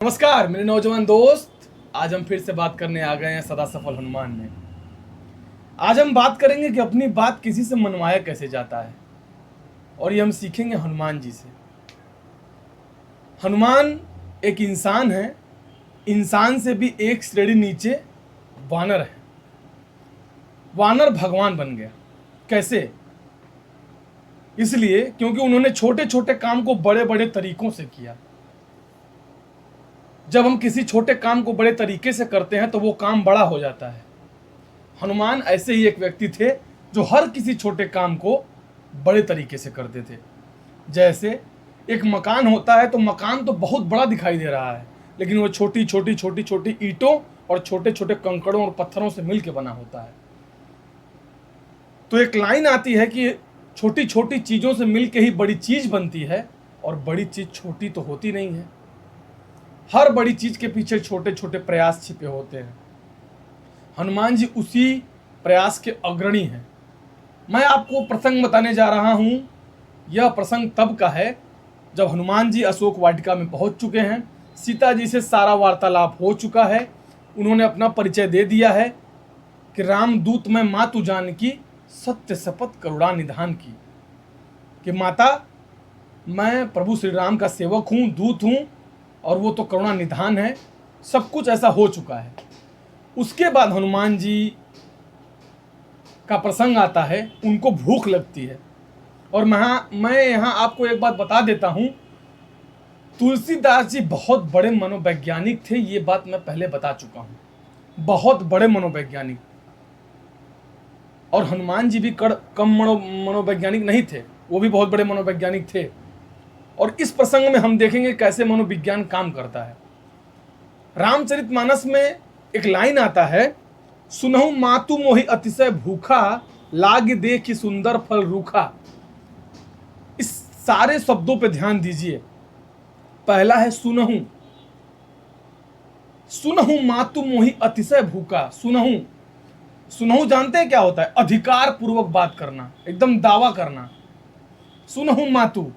नमस्कार मेरे नौजवान दोस्त। आज हम फिर से बात करने आ गए हैं सदा सफल हनुमान में। आज हम बात करेंगे कि अपनी बात किसी से मनवाया कैसे जाता है, और ये हम सीखेंगे हनुमान जी से। हनुमान एक इंसान है, इंसान से भी एक श्रेणी नीचे वानर है। वानर भगवान बन गया। कैसे? इसलिए क्योंकि उन्होंने छोटे छोटे काम को बड़े बड़े तरीकों से किया। जब हम किसी छोटे काम को बड़े तरीके से करते हैं तो वो काम बड़ा हो जाता है। हनुमान ऐसे ही एक व्यक्ति थे जो हर किसी छोटे काम को बड़े तरीके से करते थे। जैसे एक मकान होता है तो मकान तो बहुत बड़ा दिखाई दे रहा है, लेकिन वो छोटी छोटी छोटी छोटी ईंटों और छोटे छोटे कंकड़ों और पत्थरों से मिलकर बना होता है। तो एक लाइन आती है कि छोटी छोटी चीज़ों से मिलकर ही बड़ी चीज़ बनती है, और बड़ी चीज़ छोटी तो होती नहीं है। हर बड़ी चीज के पीछे छोटे छोटे प्रयास छिपे होते हैं। हनुमान जी उसी प्रयास के अग्रणी हैं। मैं आपको प्रसंग बताने जा रहा हूं। यह प्रसंग तब का है जब हनुमान जी अशोक वाटिका में पहुंच चुके हैं। सीता जी से सारा वार्तालाप हो चुका है। उन्होंने अपना परिचय दे दिया है कि रामदूत मैं मातु जानकी, सत्य शपथ करुणा निधान की। कि माता, मैं प्रभु श्री राम का सेवक हूँ, दूत हूँ, और वो तो करुणा निधान है। सब कुछ ऐसा हो चुका है। उसके बाद हनुमान जी का प्रसंग आता है। उनको भूख लगती है, और मैं यहाँ आपको एक बात बता देता हूँ। तुलसीदास जी बहुत बड़े मनोवैज्ञानिक थे, ये बात मैं पहले बता चुका हूँ। बहुत बड़े मनोवैज्ञानिक। और हनुमान जी भी कम मनोवैज्ञानिक नहीं थे, वो भी बहुत बड़े मनोवैज्ञानिक थे। और इस प्रसंग में हम देखेंगे कैसे मनोविज्ञान काम करता है। रामचरितमानस में एक लाइन आता है, सुनहु मातु मोहि अतिशय भूखा, लाग देखि सुंदर फल रूखा। इस सारे शब्दों पे ध्यान दीजिए। पहला है सुनहु। सुनहु मातु मोहि अतिशय भूखा। सुनहु, सुनहु जानते हैं क्या होता है? अधिकार पूर्वक बात करना, एकदम दावा करना। सुनहु मातु।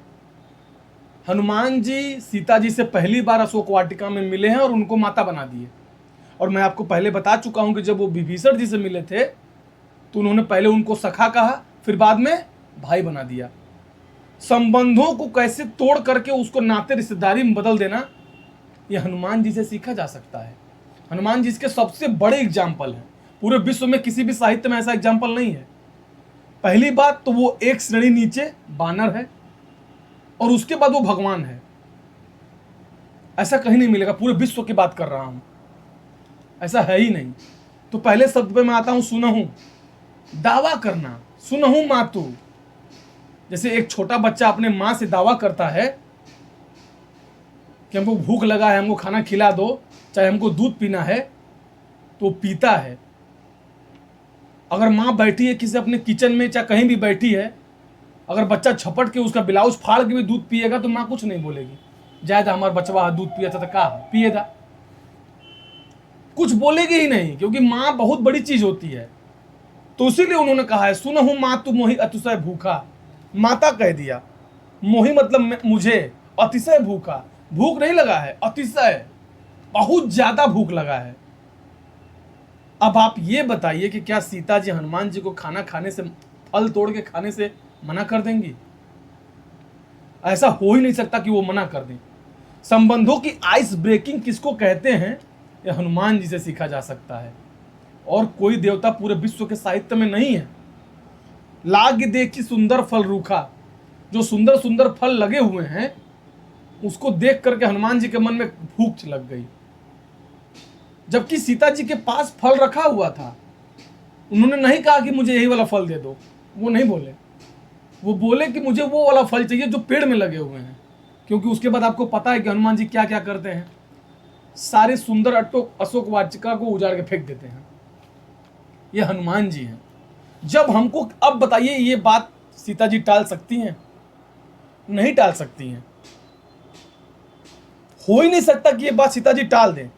हनुमान जी सीता जी से पहली बार अशोक वाटिका में मिले हैं और उनको माता बना दिए। और मैं आपको पहले बता चुका हूं कि जब वो विभीषण जी से मिले थे तो उन्होंने पहले उनको सखा कहा, फिर बाद में भाई बना दिया। संबंधों को कैसे तोड़ करके उसको नाते रिश्तेदारी में बदल देना, यह हनुमान जी से सीखा जा सकता है। हनुमान जी इसके सबसे बड़े एग्जाम्पल हैं। पूरे विश्व में किसी भी साहित्य में ऐसा एग्जाम्पल नहीं है। पहली बात तो वो एक श्रेणी नीचे बानर है, और उसके बाद वो भगवान है। ऐसा कहीं नहीं मिलेगा। पूरे विश्व की बात कर रहा हूं, ऐसा है ही नहीं। तो पहले शब्द पे मैं आता हूं, सुनहु। दावा करना। सुनहु मातु। जैसे एक छोटा बच्चा अपने मां से दावा करता है कि हमको भूख लगा है, हमको खाना खिला दो, चाहे हमको दूध पीना है, तो पीता है। अगर मां बैठी है किसी अपने किचन में, चाहे कहीं भी बैठी है, अगर बच्चा झपट के उसका ब्लाउज फाड़ के भी दूध पिएगा तो माँ कुछ नहीं बोलेगी। जायदा हमारा बचवा दूध पिया था तो कहा पिएगा, कुछ बोलेगी ही नहीं, क्योंकि माँ बहुत बड़ी चीज होती है। तो इसीलिए उन्होंने कहा है, सुनहु मातु मोहि अतिशय भूखा। माता कह दिया। मोहि मतलब मुझे, अतिशय भूखा। भूख नहीं लगा है, अतिशय, बहुत ज्यादा भूख लगा है। अब आप ये बताइए कि क्या सीता जी हनुमान जी को खाना खाने से, फल तोड़ के खाने से मना कर देंगी? ऐसा हो ही नहीं सकता कि वो मना कर दें। संबंधों की आइस ब्रेकिंग किसको कहते हैं, यह हनुमान जी से सीखा जा सकता है। और कोई देवता पूरे विश्व के साहित्य में नहीं है। लाग देखी सुंदर फल रूखा। जो सुंदर सुंदर फल लगे हुए हैं उसको देख करके हनुमान जी के मन में भूख लग गई। जबकि सीता जी के पास फल रखा हुआ था। उन्होंने नहीं कहा कि मुझे यही वाला फल दे दो, वो नहीं बोले। वो बोले कि मुझे वो वाला फल चाहिए जो पेड़ में लगे हुए हैं। क्योंकि उसके बाद आपको पता है कि हनुमान जी क्या क्या करते हैं। सारे सुंदर अशोक वाटिका को उजाड़ के फेंक देते हैं। ये हनुमान जी हैं। जब हमको, अब बताइए, ये बात सीता जी टाल सकती हैं? नहीं टाल सकती हैं। हो ही नहीं सकता कि ये बात सीता जी टाल दें।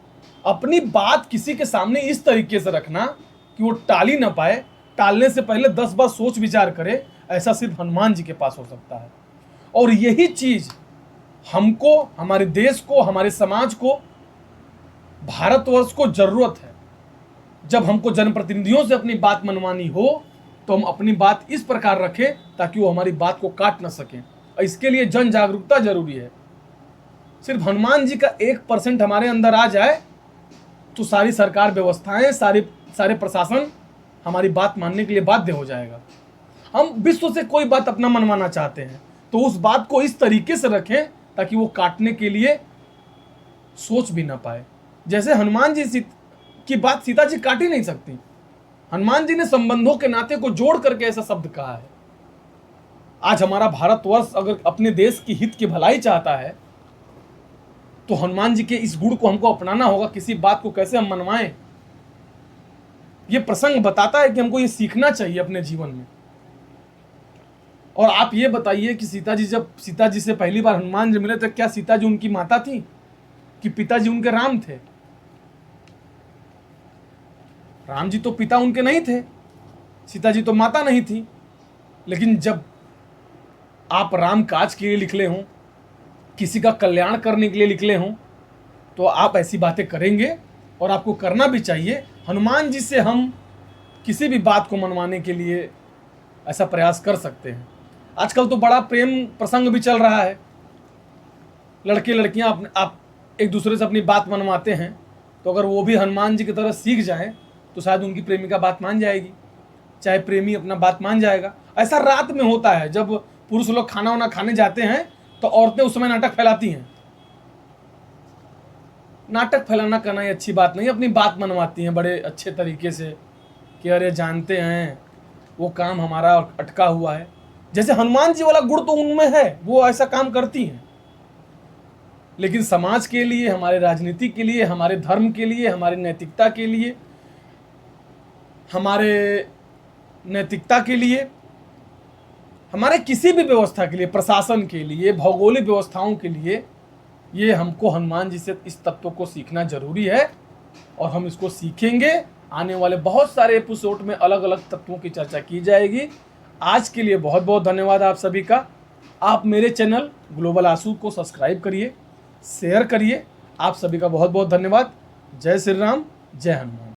अपनी बात किसी के सामने इस तरीके से रखना कि वो टाल ही ना पाए, टालने से पहले 10 बार सोच विचार करे, ऐसा सिर्फ हनुमान जी के पास हो सकता है। और यही चीज हमको, हमारे देश को, हमारे समाज को भारतवर्ष को जरूरत है, जब हमको जनप्रतिनिधियों से अपनी बात मनवानी हो तो हम अपनी बात इस प्रकार रखें ताकि वो हमारी बात को काट ना सकें। और इसके लिए जन जागरूकता जरूरी है। सिर्फ हनुमान जी का 1% हमारे अंदर आ जाए तो सारी सरकार व्यवस्थाएं, सारे प्रशासन हमारी बात मानने के लिए बाध्य हो जाएगा। हम विश्व से कोई बात अपना मनवाना चाहते हैं तो उस बात को इस तरीके से रखें ताकि वो काटने के लिए सोच भी ना पाए। जैसे हनुमान जी की बात सीता जी काट ही नहीं सकती, हनुमान जी ने संबंधों के नाते को जोड़ करके ऐसा शब्द कहा है। आज हमारा भारतवर्ष अगर अपने देश की हित की भलाई चाहता है तो हनुमान जी के इस गुण को हमको अपनाना होगा। किसी बात को कैसे हम मनवाएं, ये प्रसंग बताता है कि हमको ये सीखना चाहिए अपने जीवन में। और आप ये बताइए कि जब सीता जी से पहली बार हनुमान जी मिले तो क्या सीता जी उनकी माता थी कि पिताजी उनके राम थे? राम जी तो पिता उनके नहीं थे, सीता जी तो माता नहीं थी। लेकिन जब आप राम काज के लिए निकले हों, किसी का कल्याण करने के लिए निकले हों, तो आप ऐसी बातें करेंगे और आपको करना भी चाहिए। हनुमान जी से हम किसी भी बात को मनवाने के लिए ऐसा प्रयास कर सकते हैं। आजकल तो बड़ा प्रेम प्रसंग भी चल रहा है, लड़के लड़कियां आप एक दूसरे से अपनी बात मनवाते हैं, तो अगर वो भी हनुमान जी की तरह सीख जाएं तो शायद उनकी प्रेमिका बात मान जाएगी, चाहे प्रेमी अपना बात मान जाएगा। ऐसा रात में होता है, जब पुरुष लोग खाना वाना खाने जाते हैं तो औरतें उस समय नाटक फैलाती हैं। नाटक फैलाना करना ये अच्छी बात नहीं, अपनी बात मनवाती हैं बड़े अच्छे तरीके से कि अरे जानते हैं वो काम हमारा अटका हुआ है। जैसे हनुमान जी वाला गुण तो उनमें है, वो ऐसा काम करती हैं। लेकिन समाज के लिए, हमारे राजनीति के लिए, हमारे धर्म के लिए, हमारे नैतिकता के लिए, हमारे किसी भी व्यवस्था के लिए, प्रशासन के लिए, भौगोलिक व्यवस्थाओं के लिए, ये हमको हनुमान जी से इस तत्व को सीखना जरूरी है। और हम इसको सीखेंगे। आने वाले बहुत सारे एपिसोड में अलग अलग तत्वों की चर्चा की जाएगी। आज के लिए बहुत बहुत धन्यवाद आप सभी का। आप मेरे चैनल ग्लोबल आशु को सब्सक्राइब करिए, शेयर करिए। आप सभी का बहुत बहुत धन्यवाद। जय श्री राम, जय हनुमान।